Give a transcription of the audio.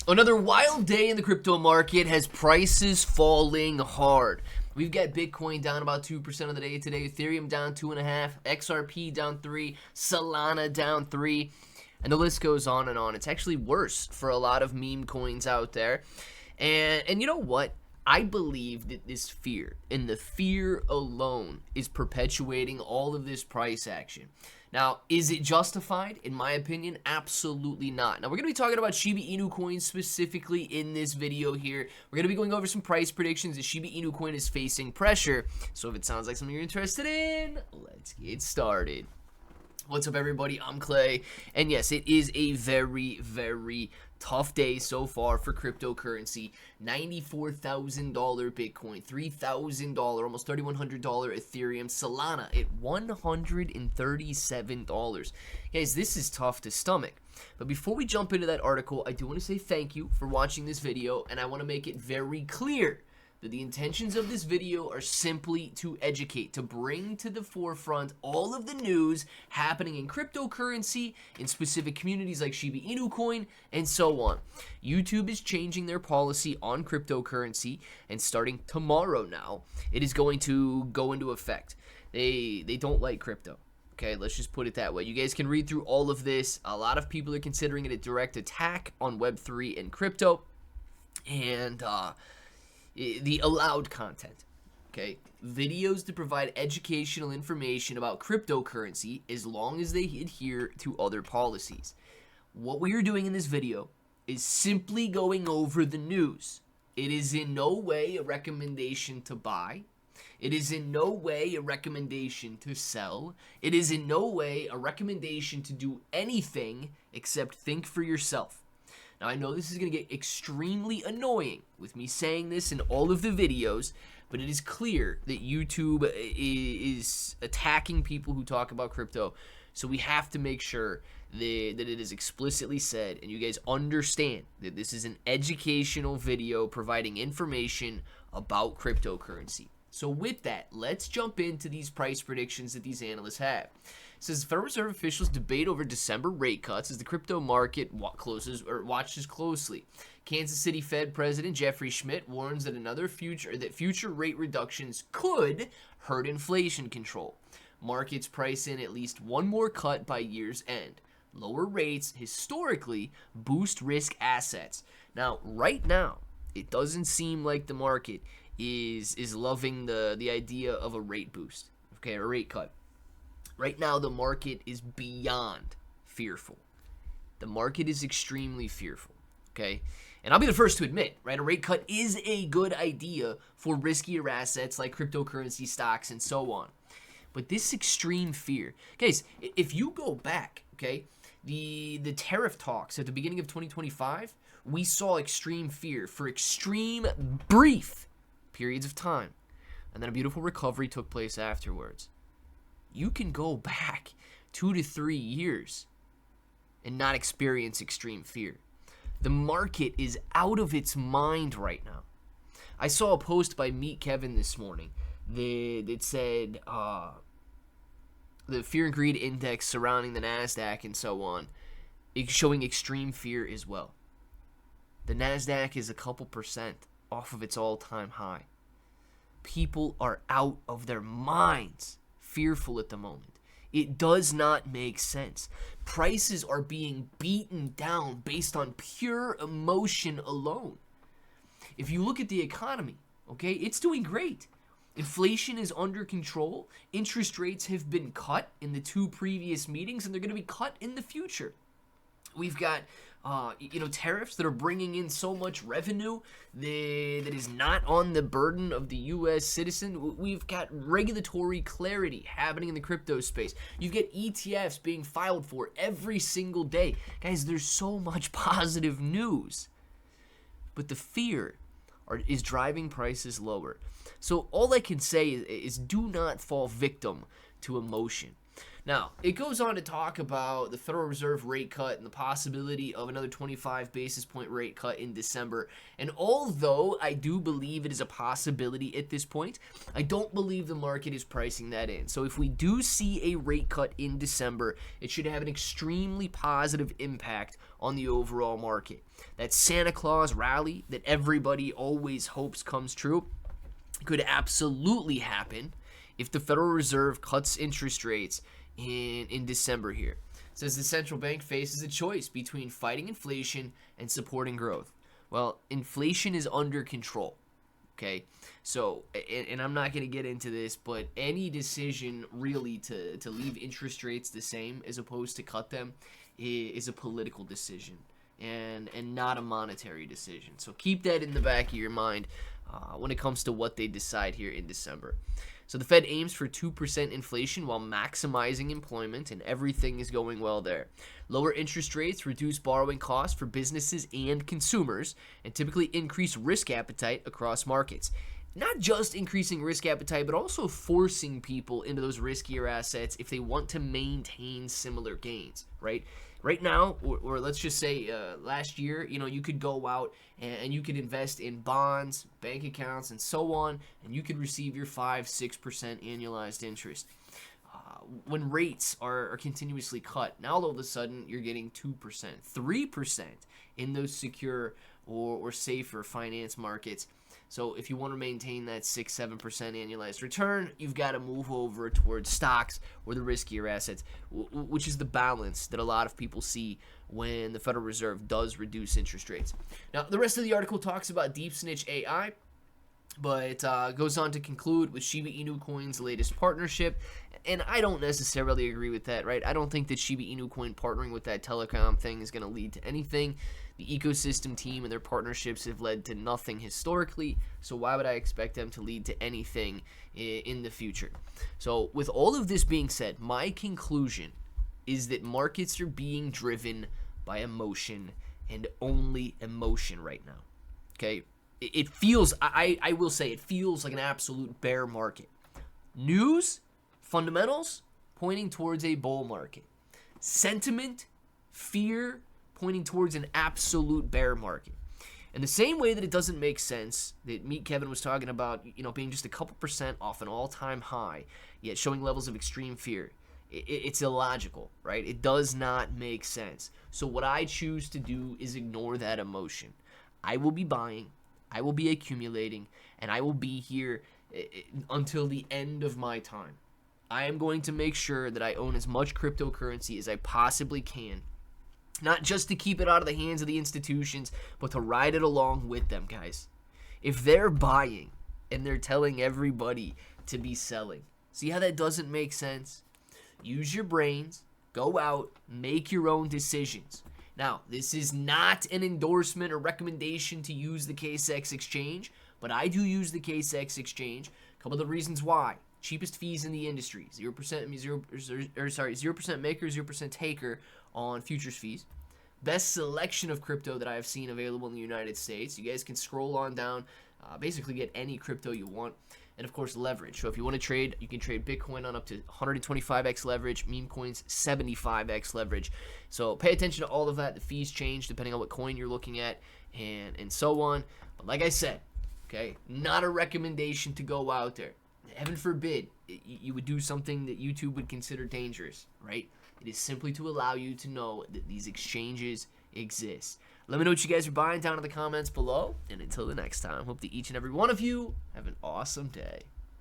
Another wild day in the crypto market has prices falling hard. We've got Bitcoin down about 2% of the day today, Ethereum down 2.5%, XRP down 3%, Solana down 3%, and the list goes on and on. It's actually worse for a lot of meme coins out there. And you know what? I believe that this fear, and the fear alone, is perpetuating all of this price action. Now, is it justified? In my opinion, absolutely not. Now, we're going to be talking about Shiba Inu coin specifically in this video here. We're going to be going over some price predictions as Shiba Inu coin is facing pressure. So if it sounds like something you're interested in, let's get started. What's up, everybody? I'm Clay, and yes, it is a very, very tough day so far for cryptocurrency. $94,000 Bitcoin, $3,000, almost $3,100 Ethereum, Solana at $137. Guys, this is tough to stomach. But before we jump into that article, I do want to say thank you for watching this video, and I want to make it very clear that the intentions of this video are simply to educate, to bring to the forefront all of the news happening in cryptocurrency, in specific communities like Shiba Inu coin, and so on. YouTube is changing their policy on cryptocurrency, and starting tomorrow now, it is going to go into effect. They don't like crypto. Okay, let's just put it that way. You guys can read through all of this. A lot of people are considering it a direct attack on Web3 and crypto, and the allowed content, okay? Videos to provide educational information about cryptocurrency as long as they adhere to other policies. What we are doing in this video is simply going over the news. It is in no way a recommendation to buy. It is in no way a recommendation to sell. It is in no way a recommendation to do anything except think for yourself. Now, I know this is going to get extremely annoying with me saying this in all of the videos, but it is clear that YouTube is attacking people who talk about crypto, so we have to make sure that it is explicitly said, and you guys understand that this is an educational video providing information about cryptocurrency. So with that, let's jump into these price predictions that these analysts have. It says Federal Reserve officials debate over December rate cuts as the crypto market watches closely. Kansas City Fed President Jeffrey Schmidt warns that future rate reductions could hurt inflation control. Markets price in at least one more cut by year's end. Lower rates historically boost risk assets. Now, right now, it doesn't seem like the market is loving the idea of a rate boost, okay, a rate cut. Right now, the market is beyond fearful. The market is extremely fearful, okay? And I'll be the first to admit, right, a rate cut is a good idea for riskier assets like cryptocurrency stocks and so on. But this extreme fear, guys, if you go back, okay, the tariff talks at the beginning of 2025, we saw extreme fear for extreme brief periods of time, and then a beautiful recovery took place afterwards. You can go back 2 to 3 years and not experience extreme fear. The market is out of its mind right now. I saw a post by Meet Kevin this morning that said the fear and greed index surrounding the NASDAQ and so on, showing extreme fear as well. The NASDAQ is a couple percent off of its all-time high. People are out of their minds, fearful at the moment. It does not make sense. Prices are being beaten down based on pure emotion alone. If you look at the economy, okay, it's doing great. Inflation is under control. Interest rates have been cut in the 2 previous meetings, and they're going to be cut in the future. We've got tariffs that are bringing in so much revenue that is not on the burden of the U.S. citizen. We've got regulatory clarity happening in the crypto space. You get ETFs being filed for every single day. Guys, there's so much positive news. But the fear is driving prices lower. So all I can say is do not fall victim to emotion. Now, it goes on to talk about the Federal Reserve rate cut and the possibility of another 25 basis point rate cut in December. And although I do believe it is a possibility at this point, I don't believe the market is pricing that in. So if we do see a rate cut in December, it should have an extremely positive impact on the overall market. That Santa Claus rally that everybody always hopes comes true could absolutely happen if the Federal Reserve cuts interest rates in December here. It says the central bank faces a choice between fighting inflation and supporting growth. Well, inflation is under control. Okay, so, and I'm not going to get into this, but any decision really to leave interest rates the same as opposed to cut them is a political decision and not a monetary decision. So keep that in the back of your mind when it comes to what they decide here in December. So the Fed aims for 2% inflation while maximizing employment, and everything is going well there. Lower interest rates reduce borrowing costs for businesses and consumers, and typically increase risk appetite across markets. Not just increasing risk appetite, but also forcing people into those riskier assets if they want to maintain similar gains, right? Right now, or let's just say last year, you could go out and you could invest in bonds, bank accounts, and so on, and you could receive your 5-6% annualized interest. When rates are continuously cut, now all of a sudden you're getting 2%, 3% in those secure or safer finance markets. So if you want to maintain that 6-7% annualized return, you've got to move over towards stocks or the riskier assets, which is the balance that a lot of people see when the Federal Reserve does reduce interest rates. Now, the rest of the article talks about Deep Snitch AI, but it goes on to conclude with Shiba Inu Coin's latest partnership, and I don't necessarily agree with that, right? I don't think that Shiba Inu Coin partnering with that telecom thing is going to lead to anything. The ecosystem team and their partnerships have led to nothing historically, so why would I expect them to lead to anything in the future? So with all of this being said, my conclusion is that markets are being driven by emotion and only emotion right now, okay? It feels, I will say, it feels like an absolute bear market. News, fundamentals, pointing towards a bull market. Sentiment, fear, pointing towards an absolute bear market. In the same way that it doesn't make sense that Meet Kevin was talking about, being just a couple percent off an all-time high, yet showing levels of extreme fear. It's illogical, right? It does not make sense. So what I choose to do is ignore that emotion. I will be buying, I will be accumulating, and I will be here until the end of my time. I am going to make sure that I own as much cryptocurrency as I possibly can. Not just to keep it out of the hands of the institutions, but to ride it along with them, guys. If they're buying and they're telling everybody to be selling, see how that doesn't make sense? Use your brains, go out, make your own decisions. Now, this is not an endorsement or recommendation to use the KCEX exchange, but I do use the KCEX exchange. A couple of the reasons why. Cheapest fees in the industry, 0% maker, 0% taker on futures fees. Best selection of crypto that I have seen available in the United States. You guys can scroll on down, basically get any crypto you want. And of course, leverage. So if you want to trade, you can trade Bitcoin on up to 125x leverage, meme coins 75x leverage. So pay attention to all of that. The fees change depending on what coin you're looking at and so on. But like I said, okay, not a recommendation to go out there. Heaven forbid you would do something that YouTube would consider dangerous, right? It is simply to allow you to know that these exchanges exist. Let me know what you guys are buying down in the comments below. And until the next time, hope that each and every one of you have an awesome day.